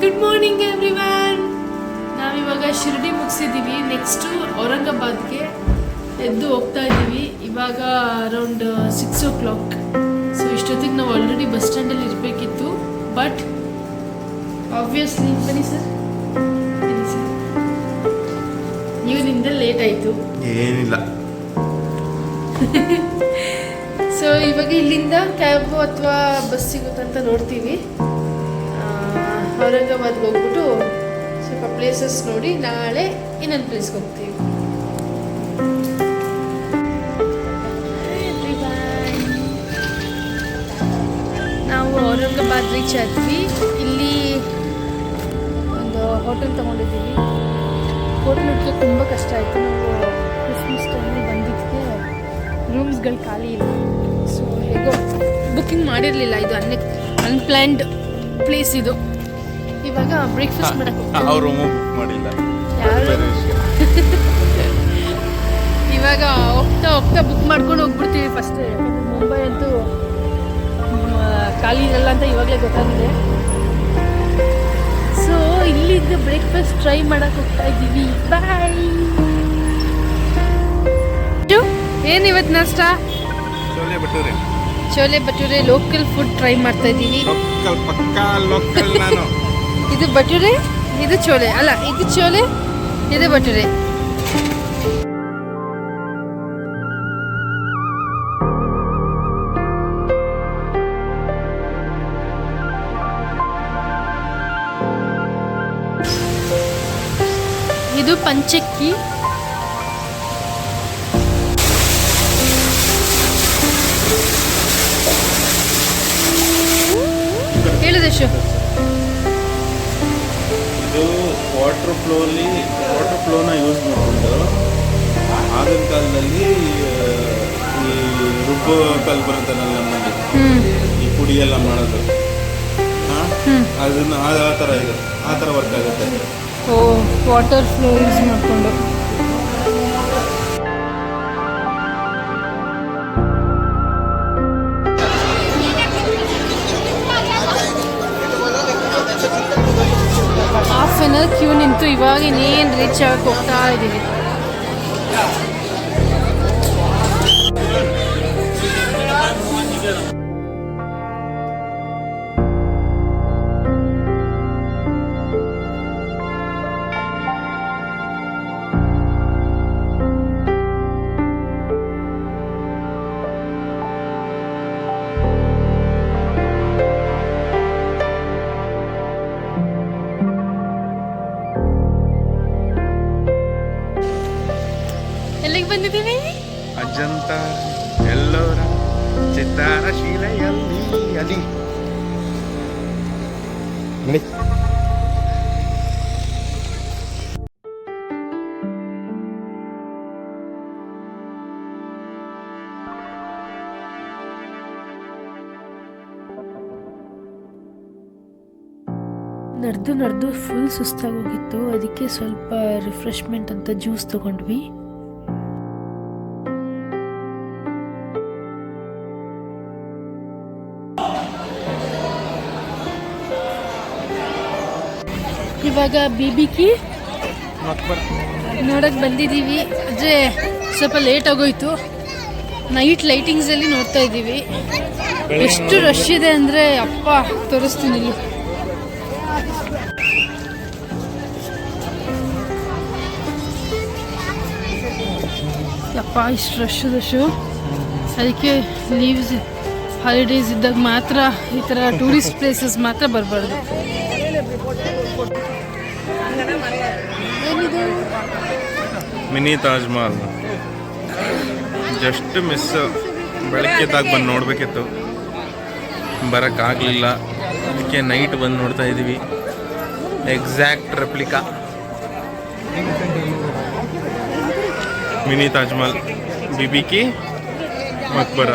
Good morning everyone. ನಾವಿವಾಗ Shirdi ಮುಗಿಸಿದ್ದೀವಿ. Next ಔರಂಗಾಬಾದ್ಗೆ ಎದ್ದು ಹೋಗ್ತಾ ಇದ್ದೀವಿ. ಇವಾಗ ಅರೌಂಡ್ 6 o'clock. ಸೊ ಇಷ್ಟೊತ್ತಿಗೆ ನಾವು ಆಲ್ರೆಡಿ ಬಸ್ ಸ್ಟ್ಯಾಂಡಲ್ಲಿ ಇರಬೇಕಿತ್ತು. ಬಟ್ ಆಬ್ವಿಯಸ್ಲಿ ಬನ್ನಿ ಸರ್, ಇವನಿಂದ ಲೇಟ್ ಆಯಿತು. ಏನಿಲ್ಲ. ಸೊ ಇವಾಗ ಇಲ್ಲಿಂದ ಕ್ಯಾಬು ಅಥವಾ ಬಸ್ ಸಿಗುತ್ತಂತ ನೋಡ್ತೀವಿ. ಔರಂಗಾಬಾದ್ಗೆ ಹೋಗ್ಬಿಟ್ಟು ಸ್ವಲ್ಪ ಪ್ಲೇಸಸ್ ನೋಡಿ ನಾಳೆ ಇನ್ನೊಂದು ಪ್ಲೇಸ್ಗೆ ಹೋಗ್ತೀವಿ. ನಾವು ಔರಂಗಾಬಾದ್ ರೀಚ್ ಆದ್ವಿ. ಇಲ್ಲಿ ಒಂದು ಹೋಟೆಲ್ ತೊಗೊಂಡಿದ್ದೀವಿ. ಹೋಟೆಲ್ ಹುಡುಕಿ ತುಂಬ ಕಷ್ಟ ಆಯಿತು. ನಾವು ಕ್ರಿಸ್ಮಸ್ ಟೈಮಲ್ಲಿ ಬಂದಿದ್ದಕ್ಕೆ ರೂಮ್ಸ್ಗಳು ಖಾಲಿ ಇಲ್ಲ. ಸೊ ಹೇಗೋ ಬುಕ್ಕಿಂಗ್ ಮಾಡಿರಲಿಲ್ಲ. ಇದು ಅನ್ಪ್ಲ್ಯಾನ್ಡ್ ಪ್ಲೇಸ್ ಇದು. ಇವಾಗ ಬ್ರೇಕ್ಫಾಸ್ಟ್ ಮಾಡಕ್ಕೆ ಅವರು ಬುಕ್ ಮಾಡಿಲ್ಲ ಯಾರು. ಇವಾಗ ಹೋಗ್ತಾ ಹೋಗ್ತಾ ಬುಕ್ ಮಾಡ್ಕೊಂಡು ಹೋಗ್ಬಿಡ್ತೀವಿ ಫಸ್ಟ್. ಮುಂಬೈ ಅಂತೂ ಖಾಲಿ ಇರಲ್ಲ ಅಂತ ಇವಾಗಲೇ ಗೊತ್ತಾಗಿದೆ. ಸೊ ಇಲ್ಲಿಂದ ಬ್ರೇಕ್ಫಾಸ್ಟ್ ಟ್ರೈ ಮಾಡಕ್ಕೆ ಹೋಗ್ತಾ ಇದ್ದೀವಿ. ಬಾಯ್. ಏನು ಇವತ್ತು ನಾಷ್ಟ? Chole bhature. Chole bhature local food try ಮಾಡ್ತಾ ಇದ್ದೀವಿ. ಲೋಕಲ್ ಪಕ್ಕಾ ಲೋಕಲ್. ನಾನು ಇದು ಭಟೂರೆ, ಇದು ಚೋಲೆ. ಅಲ್ಲ, ಇದು ಚೋಲೆ, ಇದು ಭಟೂರೆ. ಇದು ಪಂಚಕ್ಕಿ. ಹೇಳಿದೆಷ್ಟು? ಇದು ವಾಟರ್ ಫ್ಲೋನ ಯೂಸ್ ಮಾಡಿಕೊಂಡು ಆಗಿನ ಕಾಲದಲ್ಲಿ ಈ ರುಬ್ಬೋ ಕಲ್ಲು ಬರುತ್ತಲ್ಲ ನಮ್ಮಲ್ಲಿ, ಈ ಪುಡಿ ಎಲ್ಲ ಮಾಡೋದು, ಅದನ್ನ ಆ ಥರ ಇದೆ, ಆ ಥರ ವರ್ಕ್ ಆಗುತ್ತೆ. ಓ, ವಾಟರ್ ಫ್ಲೋ ಯೂಸ್ ಮಾಡಿಕೊಂಡು. ಹಾಫ್ ಆನ್ ಅವರ್ ಕ್ಯೂ ನಿಂತು ಇವಾಗ ಇನ್ನೇನು ರೀಚ್ ಆಗಕ್ಕೆ ಹೋಗ್ತಾ ಇದ್ದೀವಿ. ಎಲ್ಲಿಗೆ ಬಂದಿದ್ದೀವಿ? ಅಜಂತ ಎಲ್ಲೋರ ಚಿತ್ತಾರ ಶಿಲೆಯಲ್ಲಿ ಅಲ್ಲಿ ನೋಡಿ. ನಡೆದು ಫುಲ್ ಸುಸ್ತಾಗೋಗಿತ್ತು. ಅದಕ್ಕೆ ಸ್ವಲ್ಪ ರಿಫ್ರೆಶ್ಮೆಂಟ್ ಅಂತ ಜ್ಯೂಸ್ ತಗೊಂಡ್ವಿ. ಇವಾಗ ಬಿಬಿಕಿ ನೋಡಕ್ಕೆ ಬಂದಿದ್ದೀವಿ. ಆದರೆ ಸ್ವಲ್ಪ ಲೇಟ್ ಆಗೋಯ್ತು. ನೈಟ್ ಲೈಟಿಂಗ್ಸಲ್ಲಿ ನೋಡ್ತಾ ಇದ್ದೀವಿ. ಎಷ್ಟು ರಶ್ ಇದೆ ಅಂದರೆ ಅಪ್ಪ ತೋರಿಸ್ತೀನಿ ಇಲ್ಲಿ. ಅಪ್ಪ ಇಷ್ಟು ರಶ್ಶು. ಅದಕ್ಕೆ ಲೀವ್ಸ್ ಹಾಲಿಡೇಸ್ ಇದ್ದಾಗ ಮಾತ್ರ ಈ ಥರ ಟೂರಿಸ್ಟ್ ಪ್ಲೇಸಸ್ ಮಾತ್ರ ಬರಬಾರ್ದು. Mini Taj Mahal just miss. ಬೆಳಗ್ಗೆದಾಗ ಬಂದು ನೋಡಬೇಕಿತ್ತು, ಬರೋಕ್ಕಾಗಲಿಲ್ಲ. ಅದಕ್ಕೆ ನೈಟ್ ಬಂದು ನೋಡ್ತಾ ಇದ್ದೀವಿ. Exact replica mini Taj Mahal, Bibi ki ಮಕ್ಬರ.